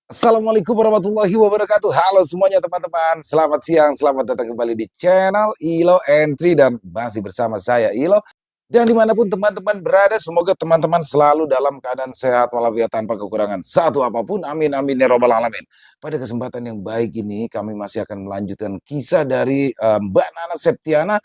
Assalamualaikum warahmatullahi wabarakatuh. Halo semuanya teman-teman. Selamat siang, selamat datang kembali di channel Ilo Entry dan masih bersama saya Ilo. Dan dimanapun teman-teman berada, semoga teman-teman selalu dalam keadaan sehat walafiat tanpa kekurangan satu apapun. Amin amin ya robbal alamin. Pada kesempatan yang baik ini kami masih akan melanjutkan kisah dari Mbak Nana Septiana,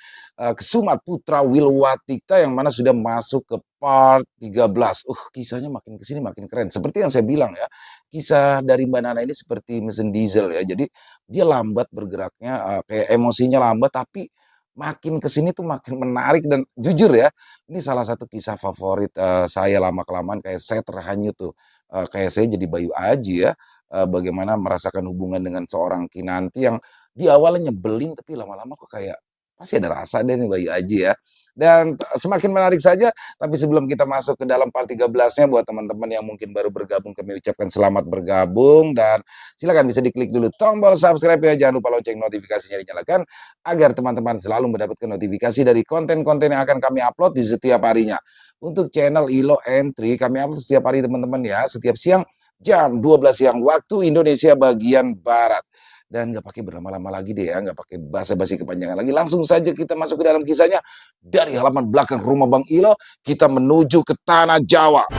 Kesumat Putra Wilwatikta yang mana sudah masuk ke part 13. Kisahnya makin kesini makin keren. Seperti yang saya bilang ya, kisah dari Mbak Nana ini seperti mesin diesel ya. Jadi dia lambat bergeraknya, kayak emosinya lambat tapi makin kesini tuh makin menarik dan jujur ya, ini salah satu kisah favorit, saya lama-kelamaan kayak saya terhanyut tuh, kayak saya jadi Bayu Aji ya, bagaimana merasakan hubungan dengan seorang Kinanti yang di awalnya nyebelin tapi lama-lama kok kayak pasti ada rasa deh nih Bayu Aji ya. Dan semakin menarik saja, tapi sebelum kita masuk ke dalam part 13-nya buat teman-teman yang mungkin baru bergabung kami ucapkan selamat bergabung dan silakan bisa diklik dulu tombol subscribe ya, jangan lupa lonceng notifikasinya dinyalakan agar teman-teman selalu mendapatkan notifikasi dari konten-konten yang akan kami upload di setiap harinya. Untuk channel Ilo Entry, kami upload setiap hari teman-teman ya, setiap siang jam 12 siang waktu Indonesia bagian Barat. Dan nggak pakai berlama-lama lagi deh ya, nggak pakai basa-basi kepanjangan lagi. Langsung saja kita masuk ke dalam kisahnya. Dari halaman belakang rumah Bang Ilo, kita menuju ke Tanah Jawa.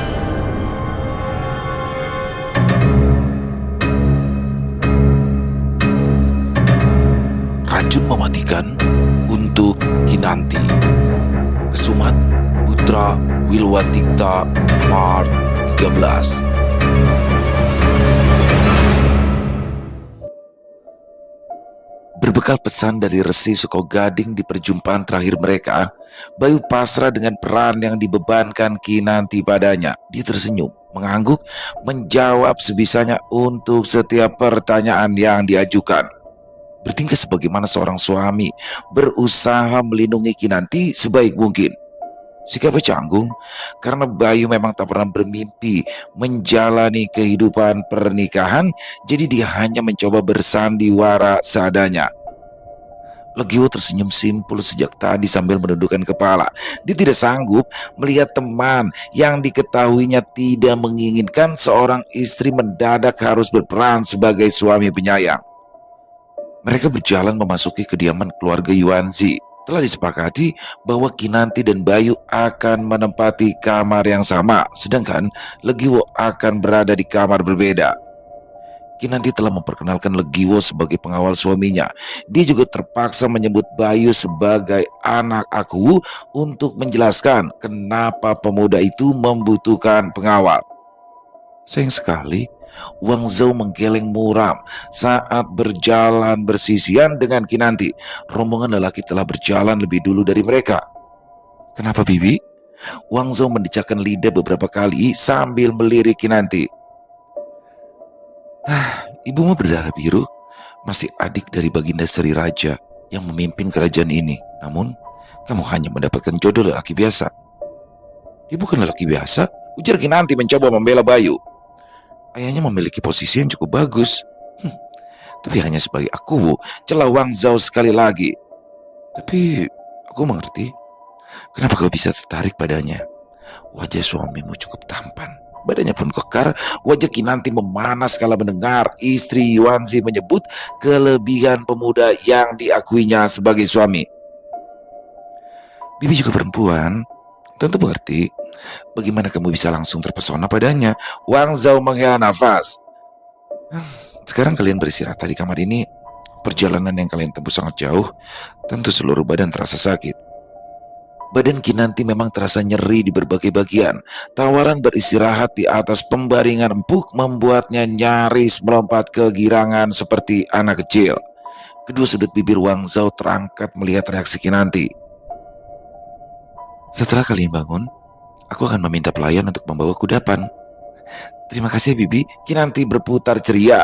Racun mematikan untuk Kinanti. Kesumat Putra Wilwatikta Part 13. Berbekal pesan dari Resi Sukogading di perjumpaan terakhir mereka, Bayu pasrah dengan peran yang dibebankan Kinanti padanya. Dia tersenyum, mengangguk, menjawab sebisanya untuk setiap pertanyaan yang diajukan. Bertingkah sebagaimana seorang suami, berusaha melindungi Kinanti sebaik mungkin. Sikapnya canggung karena Bayu memang tak pernah bermimpi menjalani kehidupan pernikahan, jadi dia hanya mencoba bersandiwara seadanya. Legio tersenyum simpul sejak tadi sambil menundukkan kepala. Dia tidak sanggup melihat teman yang diketahuinya tidak menginginkan seorang istri mendadak harus berperan sebagai suami penyayang. Mereka berjalan memasuki kediaman keluarga Yuanzi. Telah disepakati bahwa Kinanti dan Bayu akan menempati kamar yang sama, sedangkan Legiwo akan berada di kamar berbeda. Kinanti telah memperkenalkan Legiwo sebagai pengawal suaminya. Dia juga terpaksa menyebut Bayu sebagai anak aku untuk menjelaskan kenapa pemuda itu membutuhkan pengawal. Sayang sekali, Wang Zhou menggeleng muram saat berjalan bersisian dengan Kinanti. Rombongan lelaki telah berjalan lebih dulu dari mereka. Kenapa, Bibi? Wang Zhou mendecakkan lidah beberapa kali sambil melirik Kinanti. Ibumu berdarah biru, masih adik dari Baginda Sri Raja yang memimpin kerajaan ini. Namun, kamu hanya mendapatkan jodoh lelaki biasa. Dia bukan lelaki biasa, ujar Kinanti mencoba membela Bayu. Ayahnya memiliki posisi yang cukup bagus. Tapi hanya sebagai aku, celah Wang Zhou sekali lagi. Tapi aku mengerti. Kenapa kau bisa tertarik padanya? Wajah suamimu cukup tampan. Badannya pun kekar. Wajah Kinanti memanas kala mendengar istri Yuanzi menyebut kelebihan pemuda yang diakuinya sebagai suami. Bibi juga perempuan. Tentu mengerti. Bagaimana kamu bisa langsung terpesona padanya? Wang Zhou menghela nafas. Sekarang kalian beristirahat di kamar ini. Perjalanan yang kalian tempuh sangat jauh. Tentu seluruh badan terasa sakit. Badan Kinanti memang terasa nyeri di berbagai bagian. Tawaran beristirahat di atas pembaringan empuk membuatnya nyaris melompat kegirangan seperti anak kecil. Kedua sudut bibir Wang Zhou terangkat melihat reaksi Kinanti. Setelah kalian bangun, aku akan meminta pelayan untuk membawa kudapan. Terima kasih, Bibi. Kinanti berputar ceria.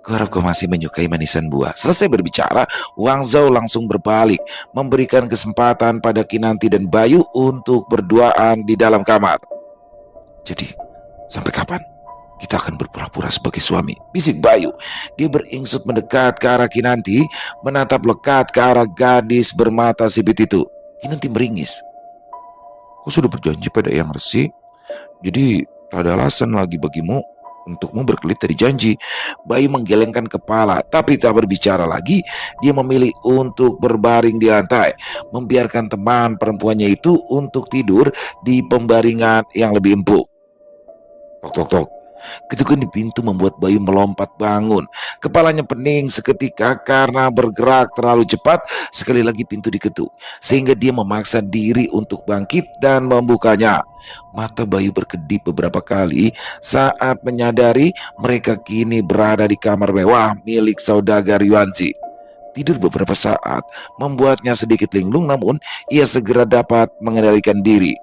Kuharap kau masih menyukai manisan buah. Selesai berbicara, Wang Zhou langsung berbalik, memberikan kesempatan pada Kinanti dan Bayu untuk berduaan di dalam kamar. Jadi, sampai kapan kita akan berpura-pura sebagai suami? Bisik Bayu. Dia beringsut mendekat ke arah Kinanti, menatap lekat ke arah gadis bermata sipit itu. Kinanti meringis. Kau sudah berjanji pada Yang Resi, jadi tak ada alasan lagi bagimu Untukmu berkelit dari janji. Bayu menggelengkan kepala, tapi tak berbicara lagi. Dia memilih untuk berbaring di lantai, membiarkan teman perempuannya itu untuk tidur di pembaringan yang lebih empuk. Tok tok tok. Ketukan di pintu membuat Bayu melompat bangun. Kepalanya pening seketika karena bergerak terlalu cepat. Sekali lagi pintu diketuk, sehingga dia memaksa diri untuk bangkit dan membukanya. Mata Bayu berkedip beberapa kali saat menyadari mereka kini berada di kamar mewah milik saudagar Yuanzi. Tidur beberapa saat membuatnya sedikit linglung, namun ia segera dapat mengendalikan diri.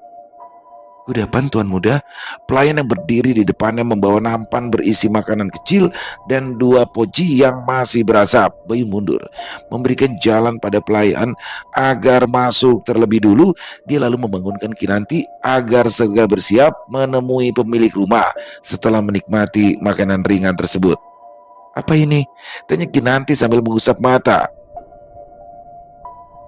Kudapan tuan muda. Pelayan yang berdiri di depannya membawa nampan berisi makanan kecil dan 2 poci yang masih berasap. Bayu mundur, memberikan jalan pada pelayan agar masuk terlebih dulu. Dia lalu membangunkan Kinanti agar segera bersiap menemui pemilik rumah setelah menikmati makanan ringan tersebut. Apa ini? Tanya Kinanti sambil mengusap mata.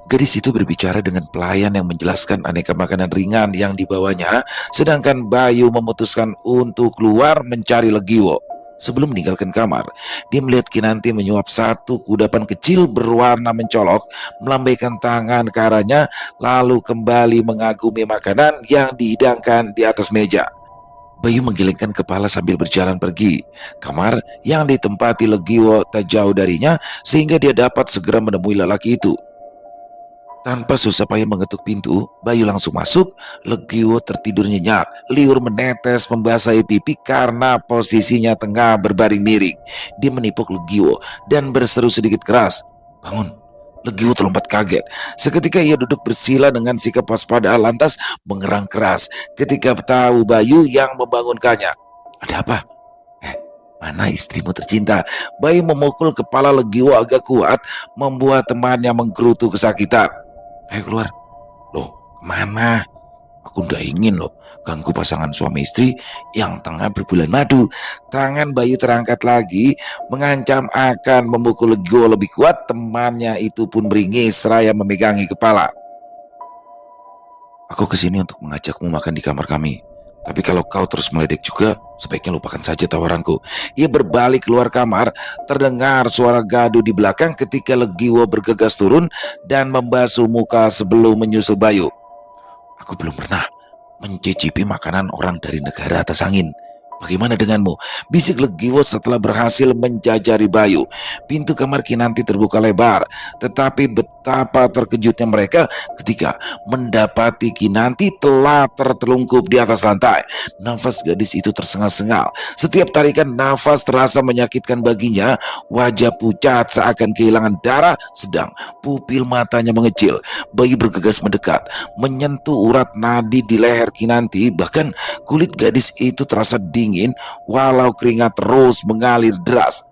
Gadis itu berbicara dengan pelayan yang menjelaskan aneka makanan ringan yang dibawanya, sedangkan Bayu memutuskan untuk keluar mencari Legiwo. Sebelum meninggalkan kamar, dia melihat Kinanti menyuap 1 kudapan kecil berwarna mencolok, melambaikan tangan ke arahnya, lalu kembali mengagumi makanan yang dihidangkan di atas meja. Bayu menggelengkan kepala sambil berjalan pergi. Kamar yang ditempati Legiwo tak jauh darinya, sehingga dia dapat segera menemui lelaki itu. Tanpa susah payah mengetuk pintu, Bayu langsung masuk. Legiwo tertidur nyenyak, liur menetes membasahi pipi karena posisinya tengah berbaring miring. Dia menipuk Legiwo dan berseru sedikit keras, "Bangun!" Legiwo terlompat kaget. Seketika ia duduk bersila dengan sikap waspada, lantas mengerang keras ketika tahu Bayu yang membangunkannya. "Ada apa?" "Mana istrimu tercinta?" Bayu memukul kepala Legiwo agak kuat, membuat temannya menggerutu kesakitan. "Ayo keluar." "Loh, kemana? Aku nggak ingin loh ganggu pasangan suami istri yang tengah berbulan madu." Tangan Bayu terangkat lagi, mengancam akan memukul Legiwo lebih kuat. Temannya itu pun meringis seraya memegangi kepala. "Aku kesini untuk mengajakmu makan di kamar kami. Tapi kalau kau terus meledek juga, sebaiknya lupakan saja tawaranku." Ia berbalik keluar kamar. Terdengar suara gaduh di belakang ketika Legiwo bergegas turun dan membasuh muka sebelum menyusul Bayu. "Aku belum pernah mencicipi makanan orang dari negara atas angin. Bagaimana denganmu?" bisik Legiwo setelah berhasil menjajari Bayu. Pintu kamar Kinanti terbuka lebar, tetapi betapa terkejutnya mereka ketika mendapati Kinanti telah tertelungkup di atas lantai. Nafas gadis itu tersengal-sengal. Setiap tarikan nafas terasa menyakitkan baginya. Wajah pucat seakan kehilangan darah, sedang pupil matanya mengecil. Bayu bergegas mendekat, menyentuh urat nadi di leher Kinanti. Bahkan kulit gadis itu terasa dingin walau keringat terus mengalir deras.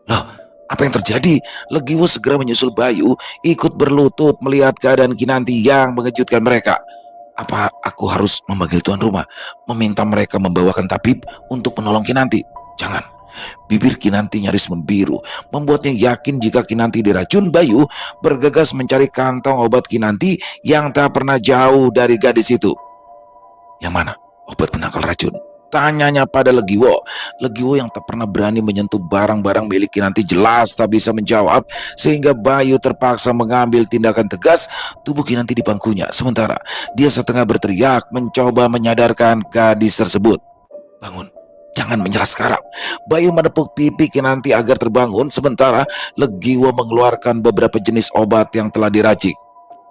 "Loh, apa yang terjadi?" Legiwo segera menyusul Bayu, ikut berlutut melihat keadaan Kinanti yang mengejutkan mereka. "Apa aku harus memanggil tuan rumah, meminta mereka membawakan tabib untuk menolong Kinanti?" "Jangan." Bibir Kinanti nyaris membiru, membuatnya yakin jika Kinanti diracun. Bayu bergegas mencari kantong obat Kinanti yang tak pernah jauh dari gadis itu. "Yang mana obat penangkal racun?" tanyanya pada Legiwo. Legiwo yang tak pernah berani menyentuh barang-barang milik Kinanti jelas tak bisa menjawab, sehingga Bayu terpaksa mengambil tindakan tegas. Tubuh Kinanti di bangkunya, sementara dia setengah berteriak mencoba menyadarkan gadis tersebut. "Bangun, jangan menyerah sekarang." Bayu menepuk pipi Kinanti agar terbangun, sementara Legiwo mengeluarkan beberapa jenis obat yang telah diracik.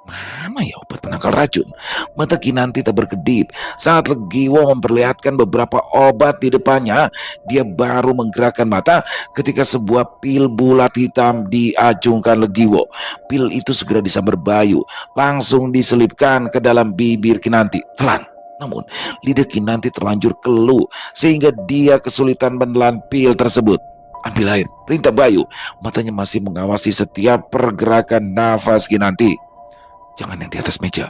Mana ya obat penangkal racun? Mata Kinanti tak berkedip saat Legiwo memperlihatkan beberapa obat di depannya. Dia baru menggerakkan mata ketika sebuah pil bulat hitam diacungkan Legiwo. Pil itu segera disambar Bayu, langsung diselipkan ke dalam bibir Kinanti. Telan. Namun lidah Kinanti terlanjur keluh sehingga dia kesulitan menelan pil tersebut. "Ambil air," perintah Bayu. Matanya masih mengawasi setiap pergerakan nafas Kinanti. "Jangan yang di atas meja,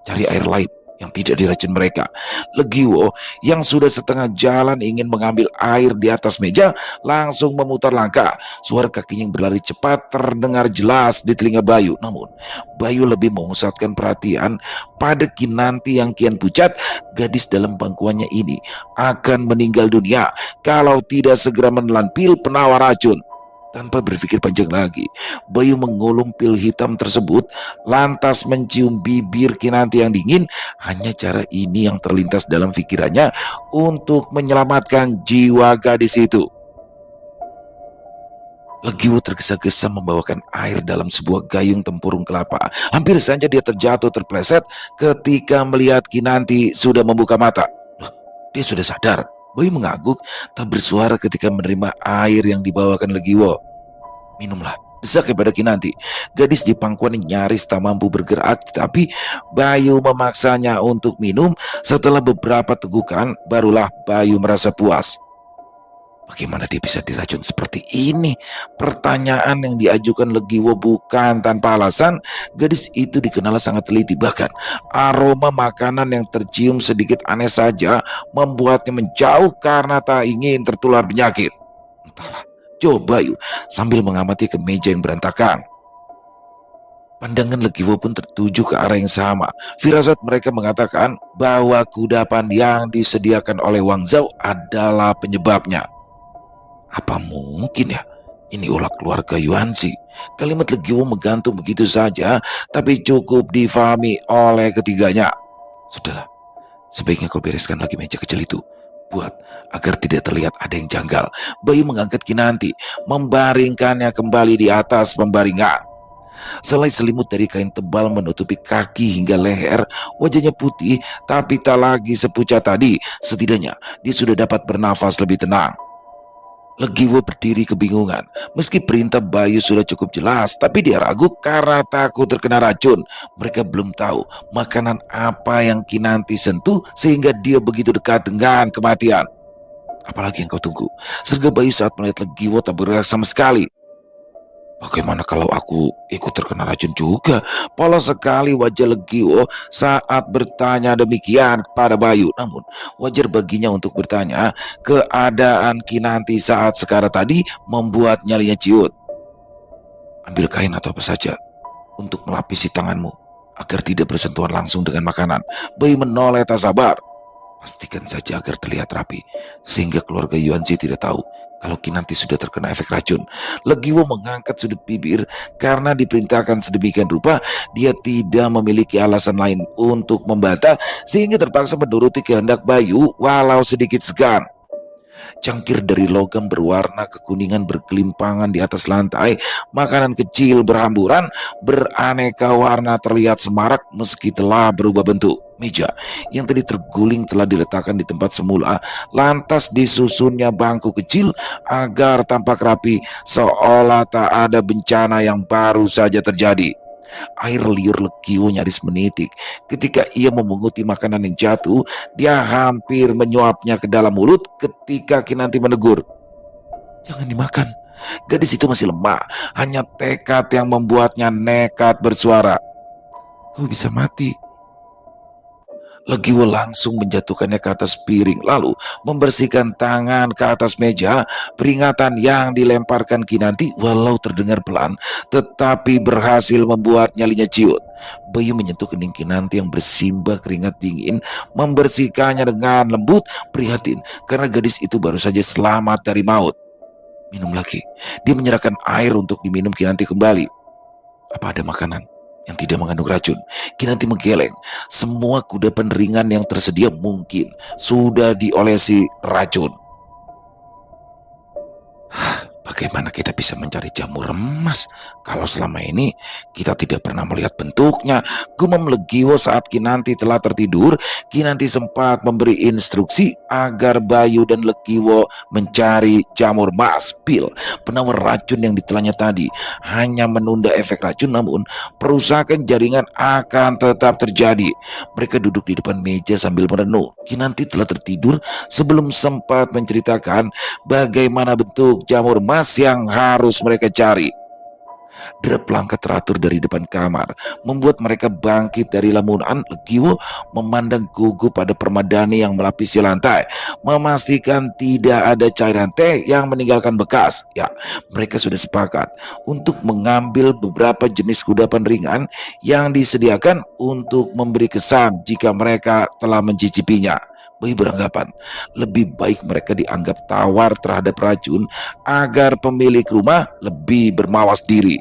cari air lain yang tidak diracun mereka. Legiwo yang sudah setengah jalan ingin mengambil air di atas meja langsung memutar langkah. Suara kakinya yang berlari cepat terdengar jelas di telinga Bayu. Namun Bayu lebih memusatkan perhatian pada Kinanti yang kian pucat. Gadis dalam pangkuannya ini akan meninggal dunia kalau tidak segera menelan pil penawar racun. Tanpa berpikir panjang lagi, Bayu mengulung pil hitam tersebut, lantas mencium bibir Kinanti yang dingin. Hanya cara ini yang terlintas dalam pikirannya untuk menyelamatkan jiwa gadis itu. Legiwo tergesa-gesa membawakan air dalam sebuah gayung tempurung kelapa. Hampir saja dia terjatuh terpleset ketika melihat Kinanti sudah membuka mata. Loh, dia sudah sadar. Bayu mengangguk tak bersuara ketika menerima air yang dibawakan Legiwo. Minumlah, desak kepada Kinanti. Gadis di pangkuan nyaris tak mampu bergerak, tetapi Bayu memaksanya untuk minum. Setelah beberapa tegukan, barulah Bayu merasa puas. Bagaimana dia bisa diracun seperti ini? Pertanyaan yang diajukan Legiwo bukan tanpa alasan. Gadis itu dikenal sangat teliti, bahkan aroma makanan yang tercium sedikit aneh saja membuatnya menjauh karena tak ingin tertular penyakit. Entahlah, coba Bayu sambil mengamati ke meja yang berantakan. Pandangan Legiwo pun tertuju ke arah yang sama. Firasat mereka mengatakan bahwa kudapan yang disediakan oleh Wang Zhao adalah penyebabnya. Apa mungkin ya ini ulah keluarga Yuanxi? Kalimat Legiwo menggantung begitu saja, tapi cukup difahami oleh ketiganya. Sudahlah, sebaiknya kau bereskan lagi meja kecil itu, buat agar tidak terlihat ada yang janggal. Bayu mengangkat Kinanti, membaringkannya kembali di atas pembaringan. Selai selimut dari kain tebal menutupi kaki hingga leher. Wajahnya putih tapi tak lagi sepucat tadi. Setidaknya dia sudah dapat bernafas lebih tenang. Legiwo berdiri kebingungan. Meski perintah Bayu sudah cukup jelas, tapi dia ragu karena takut terkena racun. Mereka belum tahu makanan apa yang Kinanti sentuh sehingga dia begitu dekat dengan kematian. Apalagi yang kau tunggu? Serga Bayu saat melihat Legiwo tak bergerak sama sekali. Bagaimana kalau aku ikut terkena racun juga? Polos sekali wajah Legiwo saat bertanya demikian kepada Bayu. Namun wajar baginya untuk bertanya. Keadaan Kinanti saat sekarang tadi membuat nyalinya ciut. Ambil kain atau apa saja untuk melapisi tanganmu agar tidak bersentuhan langsung dengan makanan. Bayu menoleh tak sabar. Pastikan saja agar terlihat rapi, sehingga keluarga Yuanxi tidak tahu kalau Kinanti sudah terkena efek racun. Legiwo mengangkat sudut bibir karena diperintahkan sedemikian rupa. Dia tidak memiliki alasan lain untuk membantah, sehingga terpaksa menuruti kehendak Bayu walau sedikit segan. Cangkir dari logam berwarna kekuningan bergelimpangan di atas lantai. Makanan kecil berhamburan, beraneka warna terlihat semarak meski telah berubah bentuk. Meja yang tadi terguling telah diletakkan di tempat semula, lantas disusunnya bangku kecil agar tampak rapi seolah tak ada bencana yang baru saja terjadi. Air liur Legiwo nyaris menitik ketika ia memunguti makanan yang jatuh. Dia hampir menyuapnya ke dalam mulut ketika Kinanti menegur. Jangan dimakan. Gadis itu masih lemah. Hanya tekad yang membuatnya nekat bersuara. Kau bisa mati. Legiwo langsung menjatuhkannya ke atas piring, lalu membersihkan tangan ke atas meja. Peringatan yang dilemparkan Kinanti walau terdengar pelan, tetapi berhasil membuat nyalinya ciut. Bayu menyentuh kening Kinanti yang bersimbah keringat dingin, membersihkannya dengan lembut, prihatin karena gadis itu baru saja selamat dari maut. Minum lagi. Dia menyerahkan air untuk diminum Kinanti kembali. Apa ada makanan yang tidak mengandung racun? Kinanti menggeleng. Semua kudapan ringan yang tersedia mungkin sudah diolesi racun. Bagaimana kita bisa mencari jamur emas kalau selama ini kita tidak pernah melihat bentuknya? Gumam Legiwo saat Kinanti telah tertidur. Kinanti sempat memberi instruksi agar Bayu dan Legiwo mencari jamur emas, pil penawar racun yang ditelannya tadi. Hanya menunda efek racun, namun perusakan jaringan akan tetap terjadi. Mereka duduk di depan meja sambil merenung. Kinanti telah tertidur sebelum sempat menceritakan bagaimana bentuk jamur emas yang harus mereka cari. Derap langkah teratur dari depan kamar membuat mereka bangkit dari lamunan. Legiwo memandang gugup pada permadani yang melapisi lantai, memastikan tidak ada cairan teh yang meninggalkan bekas. Ya, mereka sudah sepakat untuk mengambil beberapa jenis kudapan ringan yang disediakan untuk memberi kesan jika mereka telah mencicipinya. Bayi beranggapan lebih baik mereka dianggap tawar terhadap racun agar pemilik rumah lebih bermawas diri.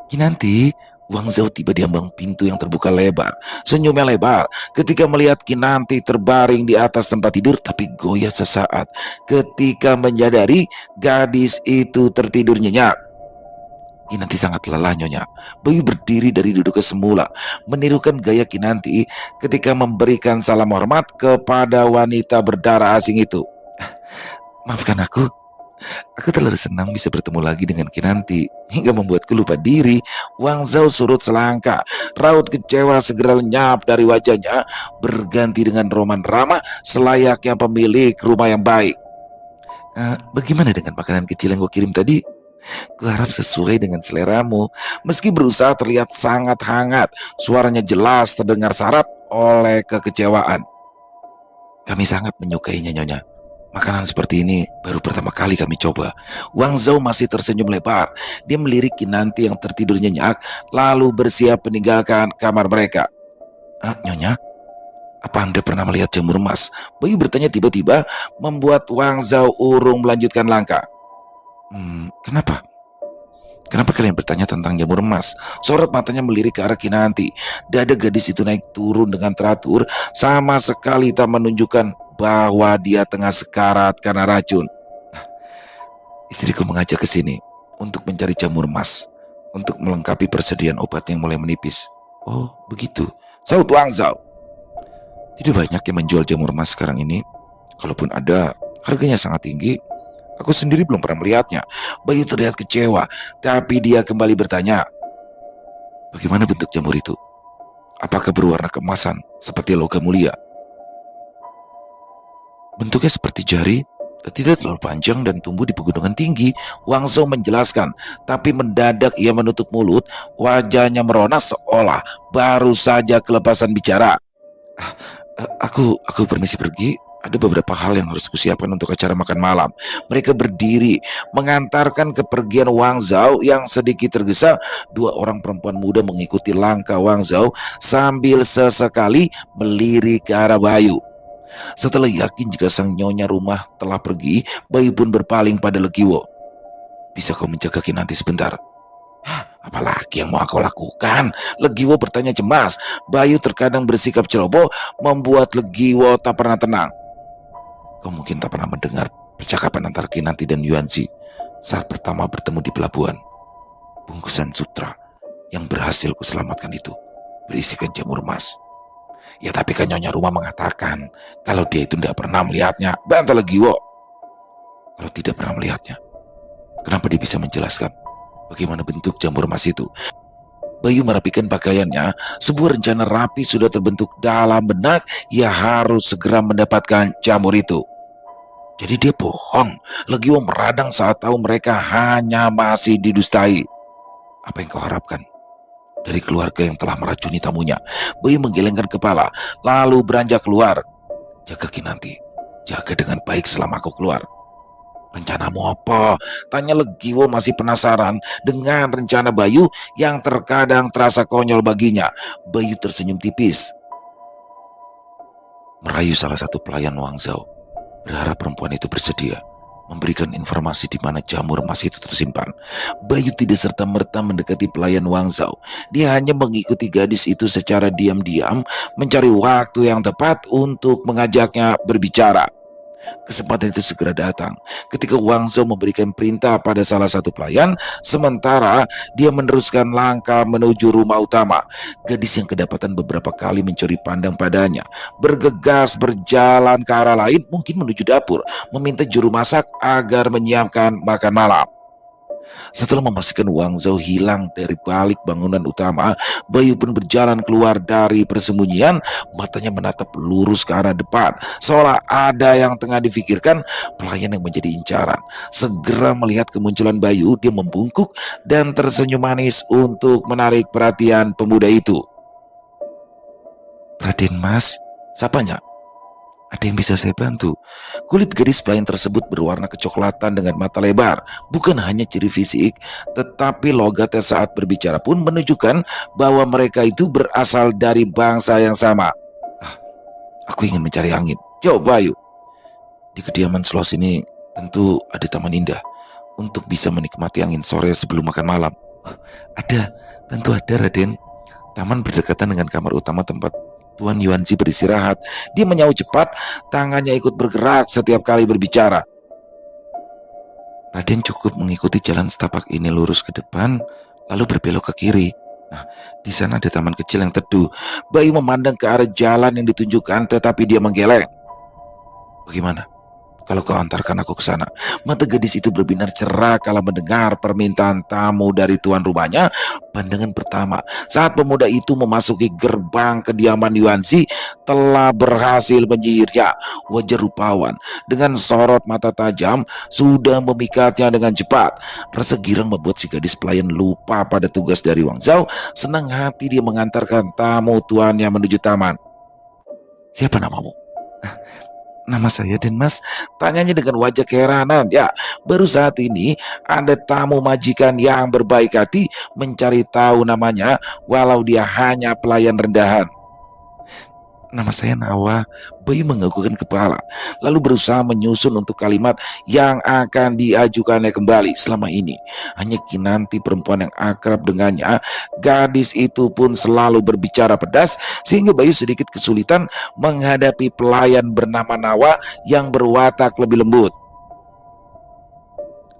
Kinanti, Wang Zhao tiba di ambang pintu yang terbuka lebar. Senyumnya lebar ketika melihat Kinanti terbaring di atas tempat tidur, tapi goyah sesaat ketika menyadari gadis itu tertidur nyenyak. Kinanti sangat lelah, Nyonya. Bayu berdiri dari duduknya semula, menirukan gaya Kinanti ketika memberikan salam hormat kepada wanita berdarah asing itu. Maafkan aku terlalu senang bisa bertemu lagi dengan Kinanti hingga membuatku lupa diri. Wang Zhao surut selangkah. Raut kecewa segera lenyap dari wajahnya, berganti dengan roman ramah selayaknya pemilik rumah yang baik. Bagaimana dengan makanan kecil yang gue kirim tadi? Kuharap sesuai dengan seleramu. Meski berusaha terlihat sangat hangat, suaranya jelas terdengar syarat oleh kekecewaan. Kami sangat menyukainya, Nyonya. Makanan seperti ini baru pertama kali kami coba. Wang Zhao masih tersenyum lebar. Dia melirik Kinanti yang tertidur nyenyak, lalu bersiap meninggalkan kamar mereka. Nyonya, apa Anda pernah melihat jamur emas? Bayu bertanya tiba-tiba, membuat Wang Zhao urung melanjutkan langkah. Kenapa? Kenapa kalian bertanya tentang jamur emas? Sorot matanya melirik ke arah Kinanti. Dada gadis itu naik turun dengan teratur, sama sekali tak menunjukkan bahwa dia tengah sekarat karena racun. Istriku mengajak ke sini untuk mencari jamur emas, untuk melengkapi persediaan obat yang mulai menipis. Oh, begitu. Saut Wang Zhao. Tidak banyak yang menjual jamur emas sekarang ini. Kalaupun ada, harganya sangat tinggi. Aku sendiri belum pernah melihatnya. Bayu terlihat kecewa, tapi dia kembali bertanya, bagaimana bentuk jamur itu? Apakah berwarna keemasan seperti logam mulia? Bentuknya seperti jari, tidak terlalu panjang dan tumbuh di pegunungan tinggi. Wang Zhao menjelaskan, tapi mendadak ia menutup mulut, wajahnya merona seolah baru saja kelepasan bicara. Aku permisi pergi. Ada beberapa hal yang harus kusiapkan untuk acara makan malam. Mereka berdiri mengantarkan kepergian Wang Zhao yang sedikit tergesa. Dua orang perempuan muda mengikuti langkah Wang Zhao sambil sesekali melirik ke arah Bayu. Setelah yakin jika sang nyonya rumah telah pergi, Bayu pun berpaling pada Legiwo. Bisa kau menjaga Kinanti sebentar? Apalagi yang mau aku lakukan? Legiwo bertanya cemas. Bayu terkadang bersikap ceroboh membuat Legiwo tak pernah tenang. Kau mungkin tak pernah mendengar percakapan antara Kinanti dan Yuanzi saat pertama bertemu di pelabuhan. Bungkusan sutra yang berhasil kuselamatkan itu berisikan jamur emas. Ya tapi kan nyonya rumah mengatakan kalau dia itu tidak pernah melihatnya. Bantah Legiwo. Kalau tidak pernah melihatnya, kenapa dia bisa menjelaskan bagaimana bentuk jamur emas itu? Bayu merapikan pakaiannya. Sebuah rencana rapi sudah terbentuk dalam benak. Ia harus segera mendapatkan jamur itu. Jadi dia bohong. Legiwo meradang saat tahu mereka hanya masih didustai. Apa yang kau harapkan dari keluarga yang telah meracuni tamunya? Bayu menggelengkan kepala, lalu beranjak keluar. Jaga Kinanti, jaga dengan baik selama aku keluar. Rencanamu apa? Tanya Legiwo masih penasaran dengan rencana Bayu yang terkadang terasa konyol baginya. Bayu tersenyum tipis. Merayu salah satu pelayan Wang Zhao, berharap perempuan itu bersedia memberikan informasi di mana jamur emas itu tersimpan. Bayu tidak serta-merta mendekati pelayan Wang Zhao. Dia hanya mengikuti gadis itu secara diam-diam, mencari waktu yang tepat untuk mengajaknya berbicara. Kesempatan itu segera datang ketika Wang Zhao memberikan perintah pada salah satu pelayan, sementara dia meneruskan langkah menuju rumah utama. Gadis yang kedapatan beberapa kali mencuri pandang padanya bergegas berjalan ke arah lain, mungkin menuju dapur, meminta juru masak agar menyiapkan makan malam. Setelah memastikan Wang Zhao hilang dari balik bangunan utama, Bayu pun berjalan keluar dari persembunyian, matanya menatap lurus ke arah depan, seolah ada yang tengah difikirkan pelayan yang menjadi incaran. Segera melihat kemunculan Bayu, dia membungkuk dan tersenyum manis untuk menarik perhatian pemuda itu. "Raden Mas," sapanya. "Ada yang bisa saya bantu?" Kulit gadis pelayan tersebut berwarna kecoklatan dengan mata lebar. Bukan hanya ciri fisik, tetapi logatnya saat berbicara pun menunjukkan bahwa mereka itu berasal dari bangsa yang sama. "Ah, aku ingin mencari angin," jawab Bayu. "Di kediaman seluas ini tentu ada taman indah untuk bisa menikmati angin sore sebelum makan malam." "Oh, ada, tentu ada Raden. Taman berdekatan dengan kamar utama tempat Tuan Yuanzi beristirahat." Dia menyaut cepat, tangannya ikut bergerak setiap kali berbicara. "Raden cukup mengikuti jalan setapak ini lurus ke depan, lalu berbelok ke kiri. Nah, di sana ada taman kecil yang teduh." Bayu memandang ke arah jalan yang ditunjukkan, tetapi dia menggeleng. "Bagaimana kalau kau antarkan aku ke sana?" Mata gadis itu berbinar cerah kala mendengar permintaan tamu dari tuan rumahnya. Pandangan pertama saat pemuda itu memasuki gerbang kediaman Yuanzi telah berhasil menyihirnya. Wajah rupawan dengan sorot mata tajam sudah memikatnya dengan cepat. Rasa girang membuat si gadis pelayan lupa pada tugas dari Wang Zhao. Senang hati dia mengantarkan tamu tuannya menuju taman. "Siapa namamu?" "Nama saya Den Mas," tanyanya dengan wajah keheranan. Ya, baru saat ini ada tamu majikan yang berbaik hati mencari tahu namanya walau dia hanya pelayan rendahan. "Nama saya Nawa." Bayu menganggukkan kepala, lalu berusaha menyusun untuk kalimat yang akan diajukannya kembali. Selama ini hanya Kinanti, perempuan yang akrab dengannya. Gadis itu pun selalu berbicara pedas, sehingga Bayu sedikit kesulitan menghadapi pelayan bernama Nawa yang berwatak lebih lembut.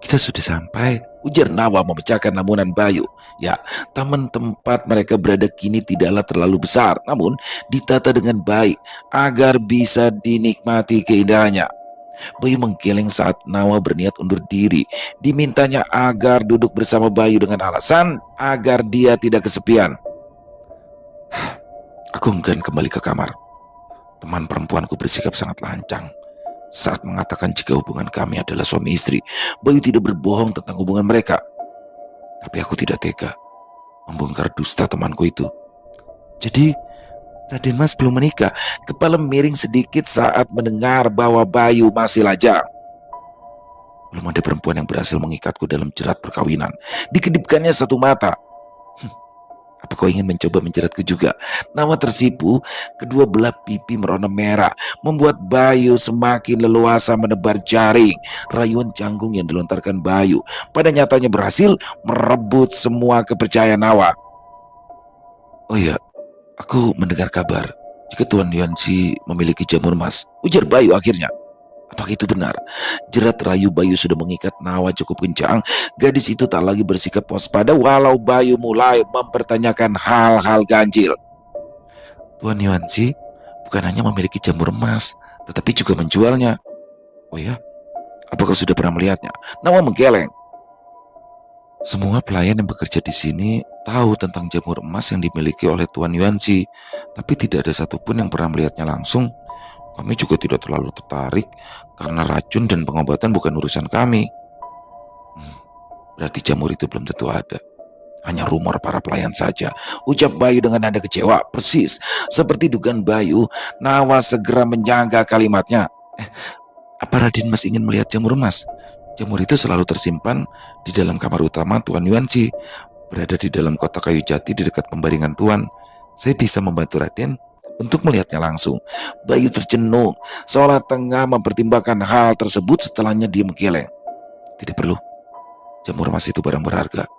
"Kita sudah sampai," ujar Nawa memecahkan lamunan Bayu. Ya, taman tempat mereka berada kini tidaklah terlalu besar, namun ditata dengan baik agar bisa dinikmati keindahannya. Bayu menggeleng saat Nawa berniat undur diri. Dimintanya agar duduk bersama Bayu dengan alasan agar dia tidak kesepian. "Aku enggan kembali ke kamar. Teman perempuanku bersikap sangat lancang saat mengatakan jika hubungan kami adalah suami istri. Bayu tidak berbohong tentang hubungan mereka. Tapi aku tidak tega membongkar dusta temanku itu." "Jadi Raden Mas belum menikah?" Kepala miring sedikit saat mendengar bahwa Bayu masih lajang. "Belum ada perempuan yang berhasil mengikatku dalam jerat perkawinan." Dikedipkannya satu mata. "Apa kau ingin mencoba menjeratku juga?" Nama tersipu, kedua belah pipi merona merah, membuat Bayu semakin leluasa menebar jaring. Rayuan canggung yang dilontarkan Bayu pada nyatanya berhasil merebut semua kepercayaan Nawa. "Oh ya, aku mendengar kabar jika Tuan Yuanzi memiliki jamur emas," ujar Bayu akhirnya. Apakah itu benar? Jerat rayu Bayu sudah mengikat Nawa cukup kencang. Gadis itu tak lagi bersikap waspada walau Bayu mulai mempertanyakan hal-hal ganjil. "Tuan Yuanzi bukan hanya memiliki jamur emas, tetapi juga menjualnya." "Oh ya? Apakah sudah pernah melihatnya?" Nawa menggeleng. "Semua pelayan yang bekerja di sini tahu tentang jamur emas yang dimiliki oleh Tuan Yuanzi, tapi tidak ada satupun yang pernah melihatnya langsung. Kami juga tidak terlalu tertarik karena racun dan pengobatan bukan urusan kami." Berarti jamur itu belum tentu ada. Hanya rumor para pelayan saja," ucap Bayu dengan nada kecewa. Persis seperti dugaan Bayu, Nawa segera menyangga kalimatnya. "Apa Raden Mas ingin melihat jamur emas? Jamur itu selalu tersimpan di dalam kamar utama Tuan Yuanzi, berada di dalam kotak kayu jati di dekat pembaringan Tuan. Saya bisa membantu Raden untuk melihatnya langsung." Bayu tercenung, seolah tengah mempertimbangkan hal tersebut. Setelahnya dia menggeleng. "Tidak perlu. Jamur emas itu barang berharga.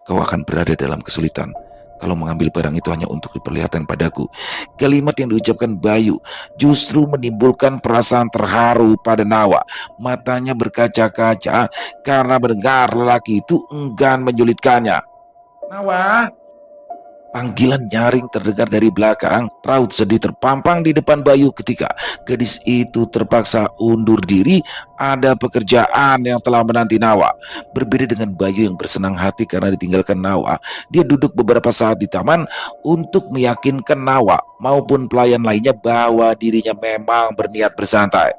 Kau akan berada dalam kesulitan kalau mengambil barang itu hanya untuk diperlihatkan padaku." Kalimat yang diucapkan Bayu justru menimbulkan perasaan terharu pada Nawa. Matanya berkaca-kaca karena mendengar lelaki itu enggan menyulitkannya. "Nawa, Panggilan nyaring terdengar dari belakang. Raut sedih terpampang di depan Bayu ketika gadis itu terpaksa undur diri. Ada pekerjaan yang telah menanti Nawa. Berbeda dengan Bayu yang bersenang hati karena ditinggalkan Nawa, dia duduk beberapa saat di taman untuk meyakinkan Nawa maupun pelayan lainnya bahwa dirinya memang berniat bersantai.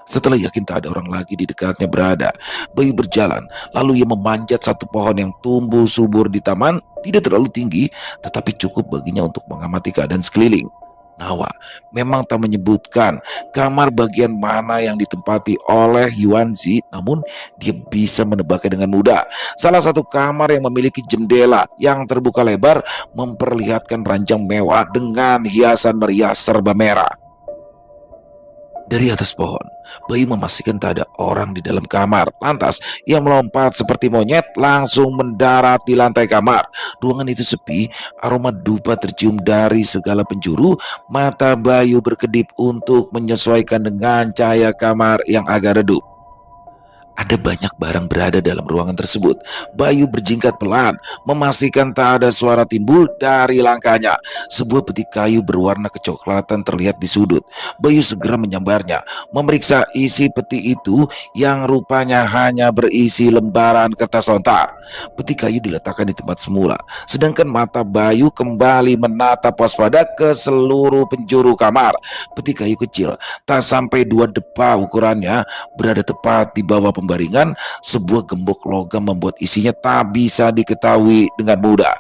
Setelah yakin tak ada orang lagi di dekatnya berada, Bayu berjalan. Lalu ia memanjat satu pohon yang tumbuh subur di taman. Tidak terlalu tinggi, tetapi cukup baginya untuk mengamati keadaan sekeliling. Nawa memang tak menyebutkan kamar bagian mana yang ditempati oleh Yuanzi, namun dia bisa menebaknya dengan mudah. Salah satu kamar yang memiliki jendela yang terbuka lebar memperlihatkan ranjang mewah dengan hiasan meriah serba merah. Dari atas pohon, Bayu memastikan tak ada orang di dalam kamar. Lantas, ia melompat seperti monyet langsung mendarat di lantai kamar. Ruangan itu sepi, aroma dupa tercium dari segala penjuru. Mata Bayu berkedip untuk menyesuaikan dengan cahaya kamar yang agak redup. Ada banyak barang berada dalam ruangan tersebut. Bayu berjingkat pelan, memastikan tak ada suara timbul dari langkahnya. Sebuah peti kayu berwarna kecoklatan terlihat di sudut. Bayu segera menyambarnya, memeriksa isi peti itu yang rupanya hanya berisi lembaran kertas lontar. Peti kayu diletakkan di tempat semula, sedangkan mata Bayu kembali menatap waspada ke seluruh penjuru kamar. Peti kayu kecil, tak sampai 2 depa ukurannya, berada tepat di bawah pembaringan. Sebuah gembok logam membuat isinya tak bisa diketahui dengan mudah.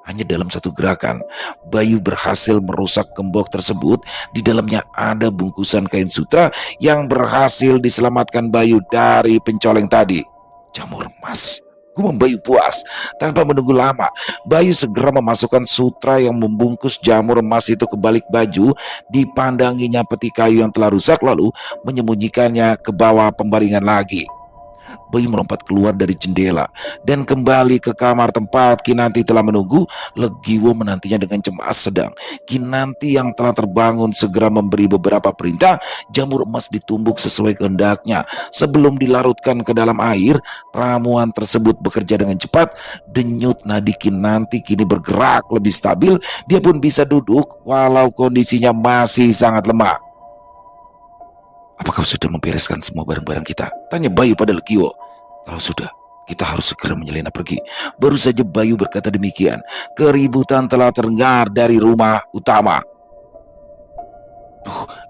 Hanya dalam satu gerakan, Bayu berhasil merusak gembok tersebut. Di dalamnya ada bungkusan kain sutra yang berhasil diselamatkan Bayu dari pencoleng tadi. Jamur emas. Gumam Bayu puas. Tanpa menunggu lama, Bayu segera memasukkan sutra yang membungkus jamur emas itu ke balik baju. Dipandanginya peti kayu yang telah rusak, lalu menyembunyikannya ke bawah pembaringan lagi. Bayu melompat keluar dari jendela dan kembali ke kamar tempat Kinanti telah menunggu. Legiwo menantinya dengan cemas. Sedang Kinanti yang telah terbangun segera memberi beberapa perintah. Jamur emas ditumbuk sesuai kehendaknya. Sebelum dilarutkan ke dalam air, ramuan tersebut bekerja dengan cepat. Denyut nadi Kinanti kini bergerak lebih stabil. Dia pun bisa duduk walau kondisinya masih sangat lemah. "Apakah sudah membereskan semua barang-barang kita?" tanya Bayu pada Legiwo. "Kalau sudah, kita harus segera menyelinap pergi." Baru saja Bayu berkata demikian, keributan telah terdengar dari rumah utama.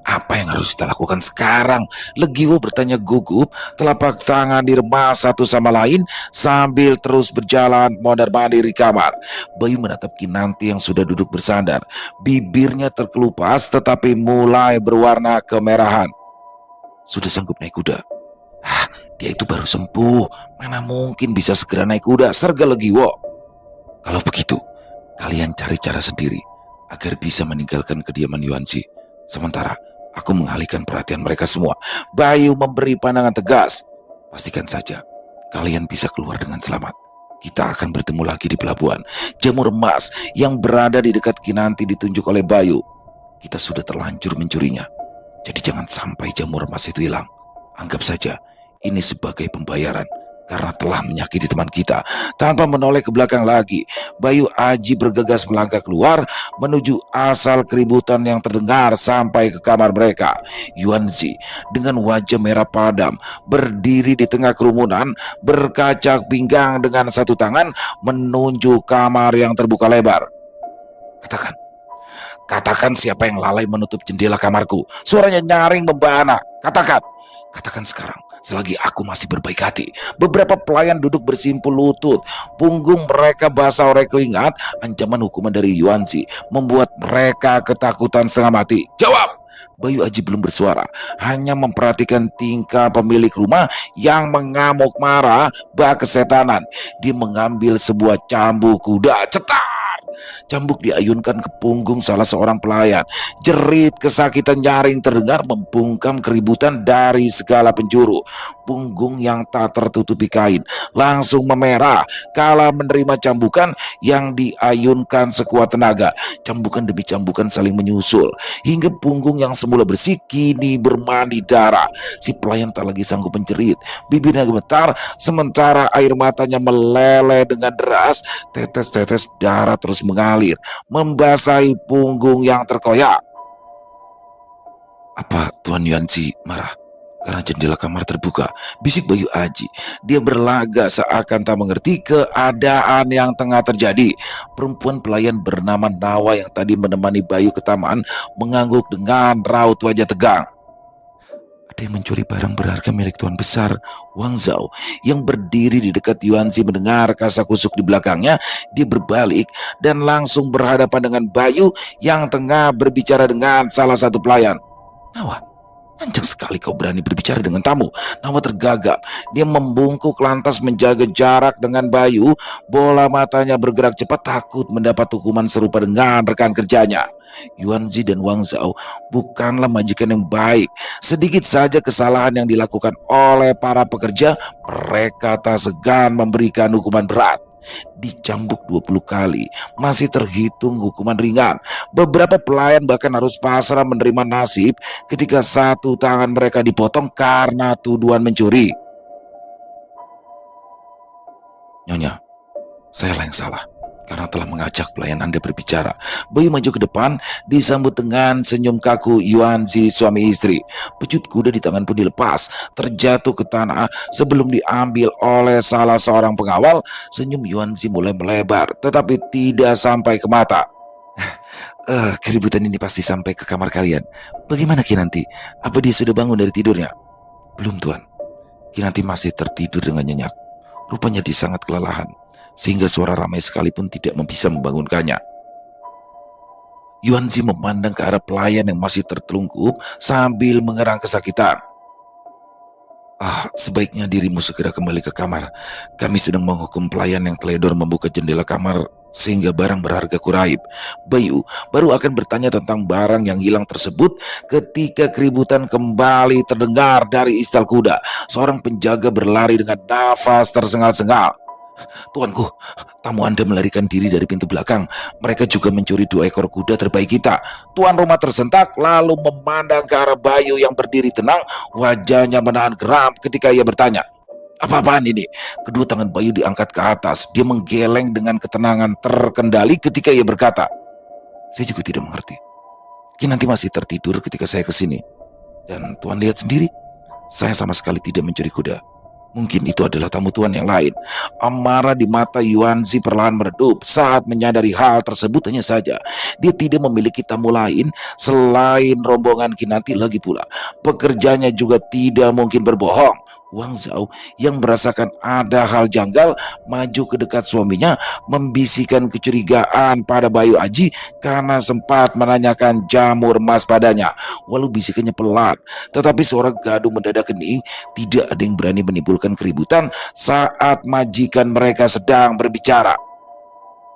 Apa yang harus kita lakukan sekarang?" Legiwo bertanya gugup. Telapak tangan diremas satu sama lain sambil terus berjalan mondar-mandir di kamar. Bayu menatap Kinanti yang sudah duduk bersandar. Bibirnya terkelupas tetapi mulai berwarna kemerahan. "Sudah sanggup naik kuda?" "Dia itu baru sembuh. Mana mungkin bisa segera naik kuda," serga Legiwo. "Kalau begitu, kalian cari cara sendiri agar bisa meninggalkan kediaman Yuanzi. Sementara aku mengalihkan perhatian mereka semua." Bayu memberi pandangan tegas. "Pastikan saja kalian bisa keluar dengan selamat. Kita akan bertemu lagi di pelabuhan." Jamur emas yang berada di dekat Kinanti ditunjuk oleh Bayu. "Kita sudah terlanjur mencurinya. Jadi jangan sampai jamur emas itu hilang. Anggap saja ini sebagai pembayaran karena telah menyakiti teman kita." Tanpa menoleh ke belakang lagi, Bayu Aji bergegas melangkah keluar menuju asal keributan yang terdengar sampai ke kamar mereka. Yuanzi dengan wajah merah padam berdiri di tengah kerumunan, berkacak pinggang dengan satu tangan menunjuk kamar yang terbuka lebar. Katakan siapa yang lalai menutup jendela kamarku." Suaranya nyaring membana. Katakan sekarang, selagi aku masih berbaik hati." Beberapa pelayan duduk bersimpul lutut. Punggung mereka basah oleh keringat. Ancaman hukuman dari Yuanzi membuat mereka ketakutan setengah mati. "Jawab!" Bayu Aji belum bersuara, hanya memperhatikan tingkah pemilik rumah yang mengamuk marah bak kesetanan. Dia mengambil sebuah cambuk kuda. Cetar! Cambuk diayunkan ke punggung salah seorang pelayan. Jerit kesakitan nyaring terdengar membungkam keributan dari segala penjuru. Punggung yang tak tertutupi kain langsung memerah kala menerima cambukan yang diayunkan sekuat tenaga. Cambukan demi cambukan saling menyusul hingga punggung yang semula bersih kini bermandi darah. Si pelayan tak lagi sanggup menjerit. Bibirnya gemetar sementara air matanya meleleh dengan deras. Tetes-tetes darah terus mengalir, membasahi punggung yang terkoyak. "Apa Tuan Yuanzi marah karena jendela kamar terbuka?" bisik Bayu Aji. Dia berlagak seakan tak mengerti keadaan yang tengah terjadi. Perempuan pelayan bernama Nawa yang tadi menemani Bayu ke taman mengangguk dengan raut wajah tegang. "Ada yang mencuri barang berharga milik Tuan Besar Wang Zhao." Yang berdiri di dekat Yuanzi mendengar kasakusuk di belakangnya. Dia berbalik dan langsung berhadapan dengan Bayu yang tengah berbicara dengan salah satu pelayan. "Nawa, lancang sekali kau berani berbicara dengan tamu." Nawa tergagap. Dia membungkuk lantas menjaga jarak dengan Bayu. Bola matanya bergerak cepat, takut mendapat hukuman serupa dengan rekan kerjanya. Yuanzi dan Wang Zhao bukanlah majikan yang baik. Sedikit saja kesalahan yang dilakukan oleh para pekerja, mereka tak segan memberikan hukuman berat. Dicambuk 20 kali masih terhitung hukuman ringan. Beberapa pelayan bahkan harus pasrah menerima nasib ketika satu tangan mereka dipotong karena tuduhan mencuri. "Nyonya, saya yang salah karena telah mengajak pelayan Anda berbicara." Bayu maju ke depan, disambut dengan senyum kaku Yuanzi suami istri. Pecut kuda di tangan pun dilepas, terjatuh ke tanah sebelum diambil oleh salah seorang pengawal. Senyum Yuanzi mulai melebar, tetapi tidak sampai ke mata. Keributan ini pasti sampai ke kamar kalian. Bagaimana Kinanti? Apa dia sudah bangun dari tidurnya?" "Belum Tuan. Kinanti masih tertidur dengan nyenyak. Rupanya dia sangat kelelahan, sehingga suara ramai sekalipun tidak bisa membangunkannya." Yuanzi memandang ke arah pelayan yang masih tertelungkup sambil mengerang kesakitan. Sebaiknya dirimu segera kembali ke kamar. Kami sedang menghukum pelayan yang teledor membuka jendela kamar sehingga barang berharga kuraib." Bayu baru akan bertanya tentang barang yang hilang tersebut ketika keributan kembali terdengar dari istal kuda. Seorang penjaga berlari dengan nafas tersengal-sengal. "Tuanku, tamu Anda melarikan diri dari pintu belakang. Mereka juga mencuri 2 ekor kuda terbaik kita." Tuan rumah tersentak lalu memandang ke arah Bayu yang berdiri tenang. Wajahnya menahan geram ketika ia bertanya, "Apa-apaan ini?" Kedua tangan Bayu diangkat ke atas. Dia menggeleng dengan ketenangan terkendali ketika ia berkata, "Saya juga tidak mengerti. Kinanti masih tertidur ketika saya kesini. Dan Tuan lihat sendiri, saya sama sekali tidak mencuri kuda. Mungkin itu adalah tamu Tuan yang lain." Amarah di mata Yuanzi perlahan meredup saat menyadari hal tersebut. Hanya saja dia tidak memiliki tamu lain selain rombongan Kinanti. Lagi pula pekerjanya juga tidak mungkin berbohong. Wang Zhao yang merasakan ada hal janggal maju ke dekat suaminya, membisikkan kecurigaan pada Bayu Aji karena sempat menanyakan jamur emas padanya. Walau bisikannya pelan, tetapi suara gaduh mendadak hening. Tidak ada yang berani menimbulkan keributan saat majikan mereka sedang berbicara.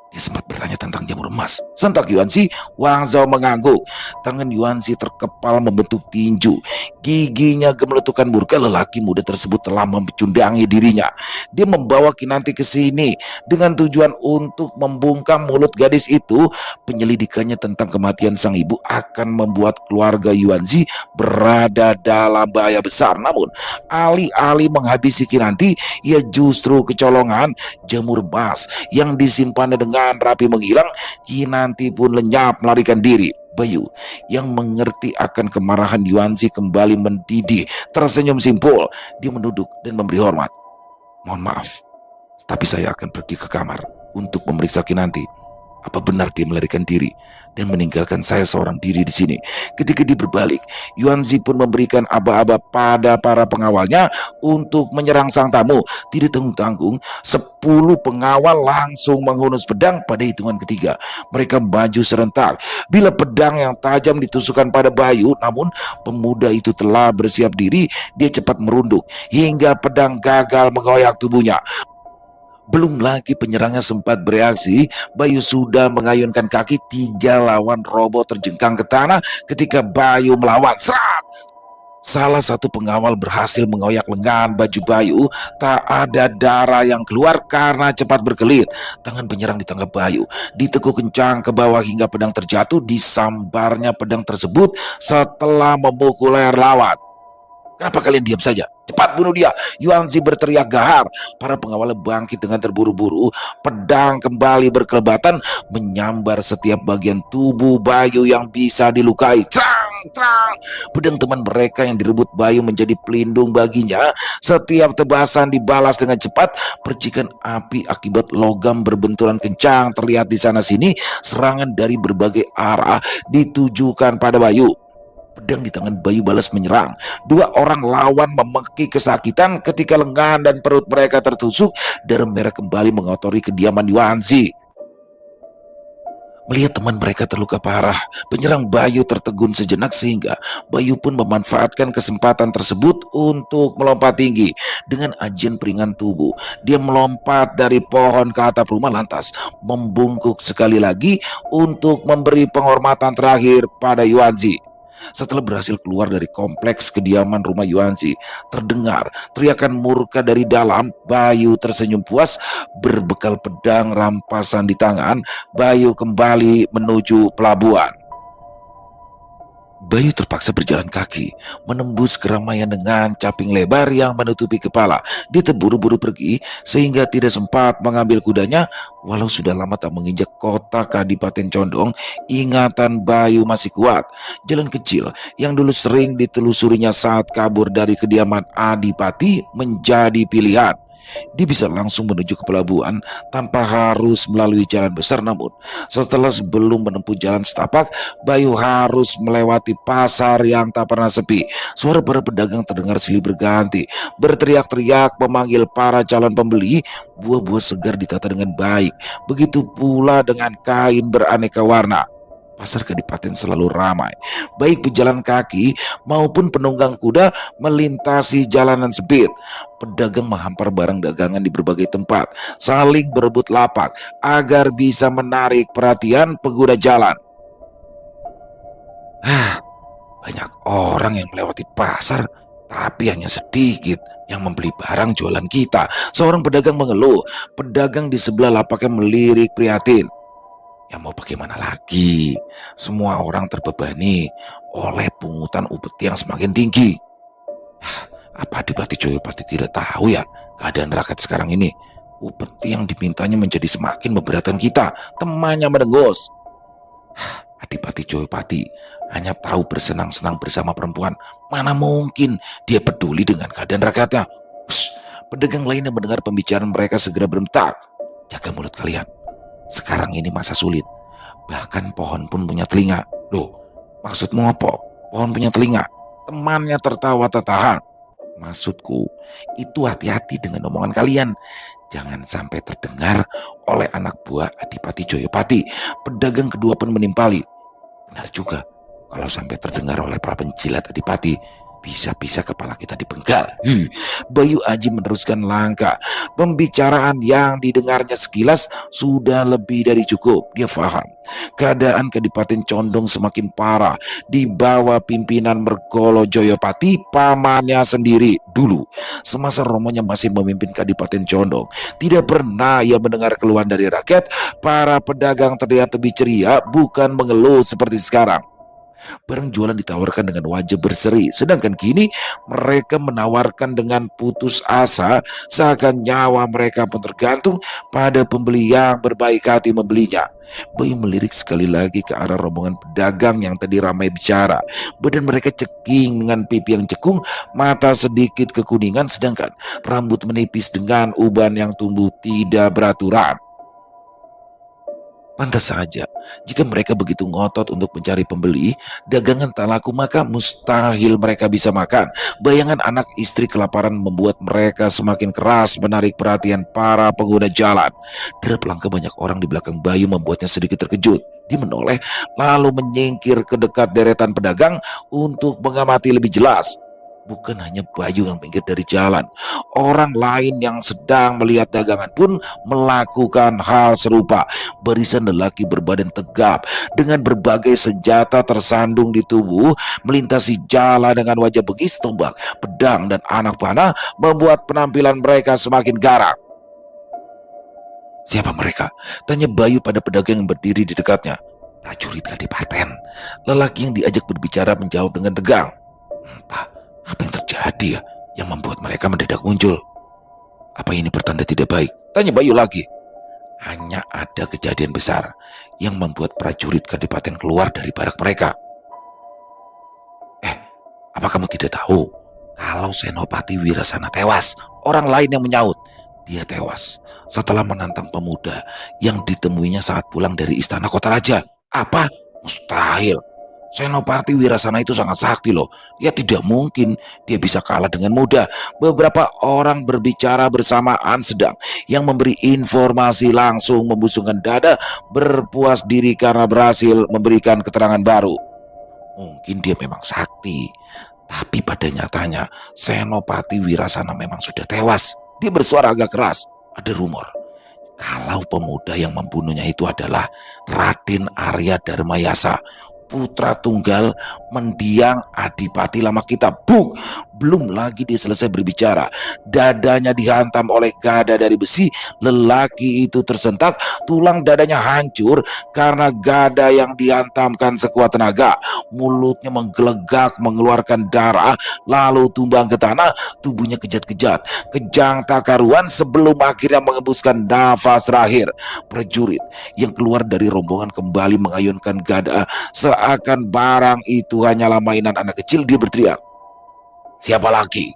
Dia sempat bertanya tentang jamur emas, sentak Yuanzi. Wang Zhao mengangguk. Tangan Yuanzi terkepal membentuk tinju. Giginya gemeletukan murka. Lelaki muda tersebut telah memecundangi dirinya. Dia membawa Kinanti ke sini dengan tujuan untuk membungkam mulut gadis itu. Penyelidikannya tentang kematian sang ibu akan membuat keluarga Yuanzi berada dalam bahaya besar. Namun alih-alih menghabisi Kinanti, ia justru kecolongan. Jamur emas yang disimpannya dengan rapi menghilang. Kinanti pun lenyap melarikan diri. Bayu yang mengerti akan kemarahan Yuanzi kembali mendidih, tersenyum simpul. Dia menunduk dan memberi hormat. "Mohon maaf, tapi saya akan pergi ke kamar untuk memeriksa Kinanti. Apa benar dia melarikan diri dan meninggalkan saya seorang diri di sini?" Ketika dia berbalik, Yuanzi pun memberikan aba-aba pada para pengawalnya untuk menyerang sang tamu. Tidak tanggung-tanggung, 10 pengawal langsung menghunus pedang. Pada hitungan ketiga, mereka maju serentak. Bila pedang yang tajam ditusukkan pada Bayu, namun pemuda itu telah bersiap diri. Dia cepat merunduk hingga pedang gagal mengoyak tubuhnya. Belum lagi penyerangnya sempat bereaksi, Bayu sudah mengayunkan kaki. 3 lawan roboh terjengkang ke tanah ketika Bayu melawan. Serat! Salah satu pengawal berhasil mengoyak lengan baju Bayu. Tak ada darah yang keluar karena cepat berkelit. Tangan penyerang ditangkap Bayu, ditekuk kencang ke bawah hingga pedang terjatuh. Disambarnya pedang tersebut setelah memukul leher lawan. Kenapa kalian diam saja? Cepat bunuh dia!" Yuanzi berteriak gahar. Para pengawal bangkit dengan terburu-buru. Pedang kembali berkelebatan menyambar setiap bagian tubuh Bayu yang bisa dilukai. Trang, trang. Pedang teman mereka yang direbut Bayu menjadi pelindung baginya. Setiap tebasan dibalas dengan cepat. Percikan api akibat logam berbenturan kencang terlihat di sana sini. Serangan dari berbagai arah ditujukan pada Bayu. Pedang di tangan Bayu balas menyerang. Dua orang lawan memeki kesakitan ketika lengan dan perut mereka tertusuk. Darah merah kembali mengotori kediaman Yuanzi. Melihat teman mereka terluka parah, penyerang Bayu tertegun sejenak sehingga Bayu pun memanfaatkan kesempatan tersebut untuk melompat tinggi. Dengan ajian peringan tubuh, dia melompat dari pohon ke atap rumah lantas membungkuk sekali lagi untuk memberi penghormatan terakhir pada Yuanzi. Setelah berhasil keluar dari kompleks kediaman rumah Yuanzi, terdengar teriakan murka dari dalam. Bayu tersenyum puas. Berbekal pedang rampasan di tangan, Bayu kembali menuju pelabuhan. Bayu terpaksa berjalan kaki, menembus keramaian dengan caping lebar yang menutupi kepala. Dia terburu-buru pergi sehingga tidak sempat mengambil kudanya. Walau sudah lama tak menginjak kota Kadipaten Condong, ingatan Bayu masih kuat. Jalan kecil yang dulu sering ditelusurinya saat kabur dari kediaman Adipati menjadi pilihan. Dia bisa langsung menuju ke pelabuhan tanpa harus melalui jalan besar. Namun setelah sebelum menempuh jalan setapak, Bayu harus melewati pasar yang tak pernah sepi. Suara para pedagang terdengar silih berganti, berteriak-teriak memanggil para calon pembeli. Buah-buah segar ditata dengan baik, begitu pula dengan kain beraneka warna. Pasar Kadipaten selalu ramai, baik pejalan kaki maupun penunggang kuda melintasi jalanan sempit. Pedagang menghampar barang dagangan di berbagai tempat, saling berebut lapak agar bisa menarik perhatian pengguna jalan. Banyak orang yang melewati pasar, tapi hanya sedikit yang membeli barang jualan kita. Seorang pedagang mengeluh. Pedagang di sebelah lapaknya melirik prihatin. Ya mau bagaimana lagi? Semua orang terbebani oleh pungutan upeti yang semakin tinggi. Apa Adipati Joyopati tidak tahu ya keadaan rakyat sekarang ini? Upeti yang dimintanya menjadi semakin memberatkan kita. Temannya mendengus. Adipati Joyopati hanya tahu bersenang-senang bersama perempuan. Mana mungkin dia peduli dengan keadaan rakyatnya? Pedagang lain yang mendengar pembicaraan mereka segera beremtak. Jaga mulut kalian. Sekarang ini masa sulit. Bahkan pohon pun punya telinga. Loh, maksudmu apa? Pohon punya telinga? Temannya tertawa tak tahan. Maksudku, itu hati-hati dengan omongan kalian. Jangan sampai terdengar oleh anak buah Adipati Joyopati. Pedagang kedua pun menimpali. Benar juga, kalau sampai terdengar oleh para penjilat Adipati, bisa-bisa kepala kita dipenggal. Bayu Aji meneruskan langkah. Pembicaraan yang didengarnya sekilas sudah lebih dari cukup. Dia paham keadaan Kadipaten Condong semakin parah di bawah pimpinan Mergolo Joyopati, pamannya sendiri. Dulu semasa romonya masih memimpin Kadipaten Condong, tidak pernah ia mendengar keluhan dari rakyat. Para pedagang terlihat lebih ceria, bukan mengeluh seperti sekarang. Barang jualan ditawarkan dengan wajah berseri, sedangkan kini mereka menawarkan dengan putus asa, seakan nyawa mereka pun tergantung pada pembeli yang berbaik hati membelinya. Bayu melirik sekali lagi ke arah rombongan pedagang yang tadi ramai bicara. Badan mereka ceking dengan pipi yang cekung, mata sedikit kekuningan, sedangkan rambut menipis dengan uban yang tumbuh tidak beraturan. Pantas saja, jika mereka begitu ngotot untuk mencari pembeli, dagangan tak laku maka mustahil mereka bisa makan. Bayangan anak istri kelaparan membuat mereka semakin keras menarik perhatian para pengguna jalan. Derap langkah banyak orang di belakang Bayu membuatnya sedikit terkejut. Dia menoleh lalu menyingkir ke dekat deretan pedagang untuk mengamati lebih jelas. Bukan hanya Bayu yang minggir dari jalan, orang lain yang sedang melihat dagangan pun melakukan hal serupa. Barisan lelaki berbadan tegap dengan berbagai senjata tersandung di tubuh melintasi jalan dengan wajah bengis, tombak, pedang, dan anak panah membuat penampilan mereka semakin garang. Siapa mereka? Tanya Bayu pada pedagang yang berdiri di dekatnya. Prajurit Kadipaten. Lelaki yang diajak berbicara menjawab dengan tegang. Entah apa yang terjadi. terjadi ya yang membuat mereka mendadak muncul? Apa ini pertanda tidak baik? Tanya Bayu lagi. Hanya ada kejadian besar yang membuat prajurit Kadipaten keluar dari barak mereka. Apa kamu tidak tahu kalau Senopati Wirasana tewas? Orang lain yang menyaut, dia tewas setelah menantang pemuda yang ditemuinya saat pulang dari istana kota raja. Apa? Mustahil. Senopati Wirasana itu sangat sakti loh. Ya tidak mungkin dia bisa kalah dengan mudah. Beberapa orang berbicara bersamaan sedang yang memberi informasi langsung membusungkan dada, berpuas diri karena berhasil memberikan keterangan baru. Mungkin dia memang sakti, tapi pada nyatanya Senopati Wirasana memang sudah tewas. Dia bersuara agak keras. Ada rumor kalau pemuda yang membunuhnya itu adalah Raden Arya Dharmayasa, putra tunggal mendiang Adipati Lama Kita. Buk! Belum lagi dia selesai berbicara, dadanya dihantam oleh gada dari besi. Lelaki itu tersentak, tulang dadanya hancur karena gada yang dihantamkan sekuat tenaga. Mulutnya menggelegak mengeluarkan darah, lalu tumbang ke tanah. Tubuhnya kejat-kejat, kejang tak karuan sebelum akhirnya mengembuskan nafas terakhir. Prajurit yang keluar dari rombongan kembali mengayunkan gada seakan barang itu hanyalah mainan anak kecil. Dia berteriak, "Siapa lagi?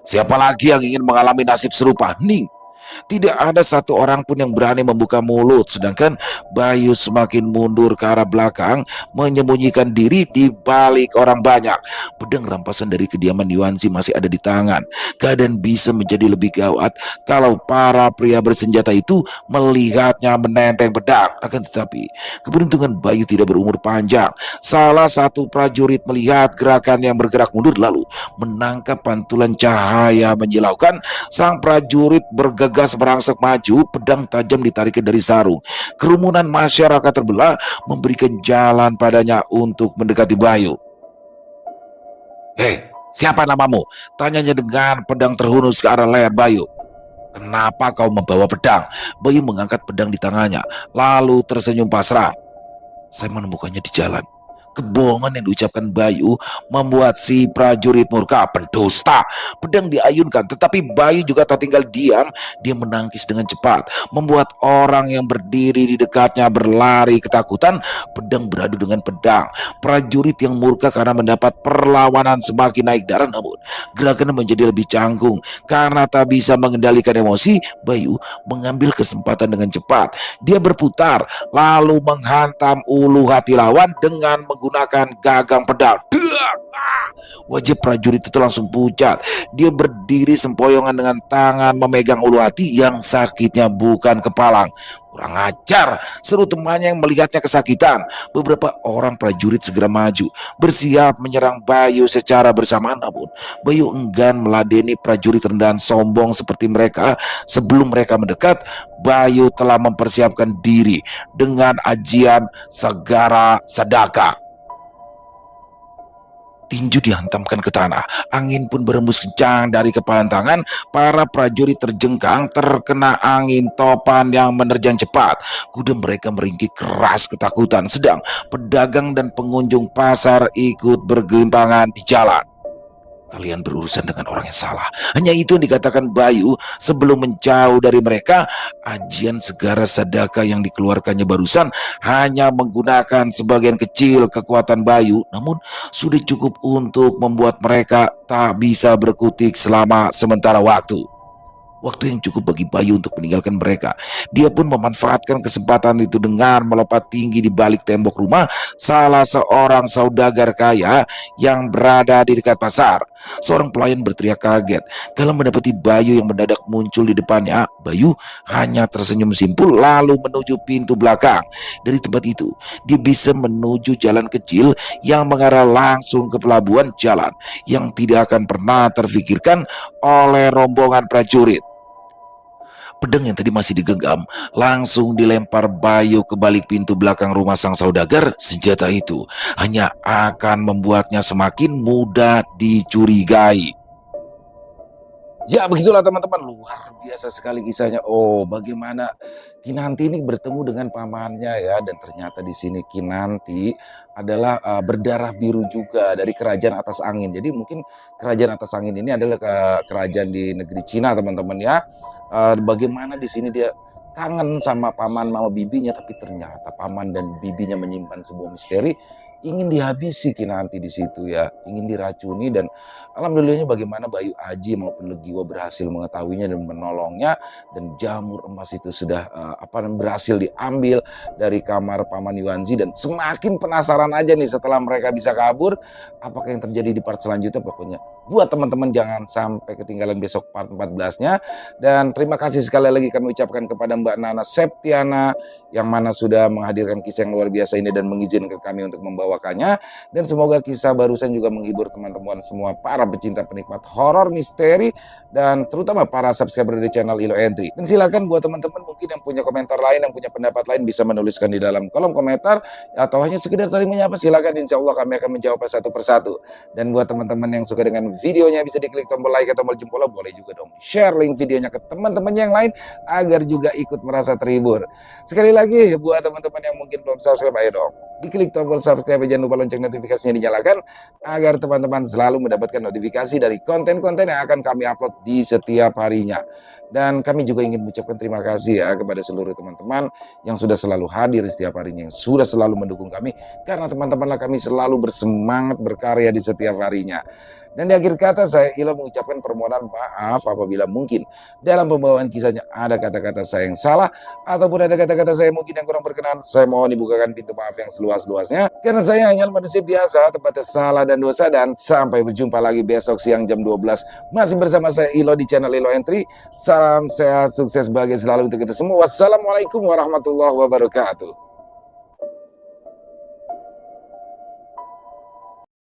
Siapa lagi yang ingin mengalami nasib serupa?" Ning. Tidak ada satu orang pun yang berani membuka mulut, sedangkan Bayu semakin mundur ke arah belakang, menyembunyikan diri di balik orang banyak. Pedang rampasan dari kediaman Yuanzi masih ada di tangan. Keadaan bisa menjadi lebih gawat kalau para pria bersenjata itu melihatnya menenteng pedang. Akan tetapi, keberuntungan Bayu tidak berumur panjang. Salah satu prajurit melihat gerakan yang bergerak mundur lalu menangkap pantulan cahaya menyilaukan. Sang prajurit bergegas merangsek maju, pedang tajam ditariknya dari sarung. Kerumunan masyarakat terbelah memberikan jalan padanya untuk mendekati Bayu. "Hei, siapa namamu?" tanyanya dengan pedang terhunus ke arah leher Bayu. "Kenapa kau membawa pedang?" Bayu mengangkat pedang di tangannya, lalu tersenyum pasrah. "Saya menemukannya di jalan." Kebohongan yang diucapkan Bayu membuat si prajurit murka. "Pendusta!" Pedang diayunkan, tetapi Bayu juga tak tinggal diam. Dia menangkis dengan cepat, membuat orang yang berdiri di dekatnya berlari ketakutan. Pedang beradu dengan pedang. Prajurit yang murka karena mendapat perlawanan semakin naik darah, namun gerakannya menjadi lebih canggung. Karena tak bisa mengendalikan emosi, Bayu mengambil kesempatan dengan cepat. Dia berputar, lalu menghantam ulu hati lawan dengan menggunakan gagang pedang. Wajah prajurit itu langsung pucat. Dia berdiri sempoyongan dengan tangan memegang ulu hati yang sakitnya bukan kepalang. "Kurang ajar!" seru temannya yang melihatnya kesakitan. Beberapa orang prajurit segera maju, bersiap menyerang Bayu secara bersamaan. Namun Bayu enggan meladeni prajurit rendahan sombong seperti mereka. Sebelum mereka mendekat, Bayu telah mempersiapkan diri dengan ajian Segara Sadaka. Tinju dihantamkan ke tanah, angin pun berembus kencang dari kepalan tangan. Para prajurit terjengkang terkena angin topan yang menerjang cepat. Kuda mereka meringkik keras ketakutan, sedang pedagang dan pengunjung pasar ikut bergelimpangan di jalan. "Kalian berurusan dengan orang yang salah." Hanya itu yang dikatakan Bayu sebelum menjauh dari mereka. Ajian Segara Sadaka yang dikeluarkannya barusan hanya menggunakan sebagian kecil kekuatan Bayu, namun sudah cukup untuk membuat mereka tak bisa berkutik selama sementara waktu. Waktu yang cukup bagi Bayu untuk meninggalkan mereka. Dia pun memanfaatkan kesempatan itu dengan melompat tinggi di balik tembok rumah salah seorang saudagar kaya yang berada di dekat pasar. Seorang pelayan berteriak kaget kalau mendapati Bayu yang mendadak muncul di depannya. Bayu hanya tersenyum simpul lalu menuju pintu belakang. Dari tempat itu, dia bisa menuju jalan kecil yang mengarah langsung ke pelabuhan, jalan yang tidak akan pernah terfikirkan oleh rombongan prajurit. Pedang yang tadi masih digenggam langsung dilempar Bayu ke balik pintu belakang rumah sang saudagar. Senjata itu hanya akan membuatnya semakin mudah dicurigai. Ya begitulah teman-teman, luar biasa sekali kisahnya. Oh, bagaimana Kinanti ini bertemu dengan pamannya ya, dan ternyata di sini Kinanti adalah berdarah biru juga dari kerajaan atas angin. Jadi mungkin kerajaan atas angin ini adalah kerajaan di negeri Cina teman-teman ya. Bagaimana di sini dia kangen sama paman mama bibinya, tapi ternyata paman dan bibinya menyimpan sebuah misteri, ingin dihabisi Kinanti di situ ya, ingin diracuni. Dan alhamdulillahnya bagaimana Bayu Aji maupun Legiwa berhasil mengetahuinya dan menolongnya, dan jamur emas itu sudah berhasil diambil dari kamar Paman Yuanzi. Dan semakin penasaran aja nih setelah mereka bisa kabur, apakah yang terjadi di part selanjutnya. Pokoknya buat teman-teman jangan sampai ketinggalan besok part 14-nya. Dan terima kasih sekali lagi kami ucapkan kepada Mbak Nana Septiana yang mana sudah menghadirkan kisah yang luar biasa ini dan mengizinkan kami untuk membawakannya. Dan semoga kisah barusan juga menghibur teman-teman semua para pecinta penikmat horor misteri dan terutama para subscriber di channel Ilo Entry. Dan silakan buat teman-teman mungkin yang punya komentar lain, yang punya pendapat lain, bisa menuliskan di dalam kolom komentar atau hanya sekedar saling menyapa, silakan, insya Allah kami akan menjawab satu persatu. Dan buat teman-teman yang suka dengan videonya bisa diklik tombol like atau tombol jempol, boleh juga dong share link videonya ke teman-temannya yang lain agar juga ikut merasa terhibur. Sekali lagi buat teman-teman yang mungkin belum subscribe, ayo dong diklik tombol subscribe, jangan lupa lonceng notifikasinya dinyalakan agar teman-teman selalu mendapatkan notifikasi dari konten-konten yang akan kami upload di setiap harinya. Dan kami juga ingin mengucapkan terima kasih ya kepada seluruh teman-teman yang sudah selalu hadir setiap harinya, yang sudah selalu mendukung kami, karena teman-temanlah kami selalu bersemangat berkarya di setiap harinya. Dan di akhir kata saya Ilo mengucapkan permohonan maaf apabila mungkin dalam pembawaan kisahnya ada kata-kata saya yang salah ataupun ada kata-kata saya mungkin yang kurang berkenan. Saya mohon dibukakan pintu maaf yang seluas-luasnya, karena saya hanya manusia biasa, tempatnya salah dan dosa. Dan sampai berjumpa lagi besok siang jam 12 masih bersama saya Ilo di channel Ilo Entry. Salam sehat, sukses, bahagia selalu untuk kita semua. Wassalamualaikum warahmatullahi wabarakatuh.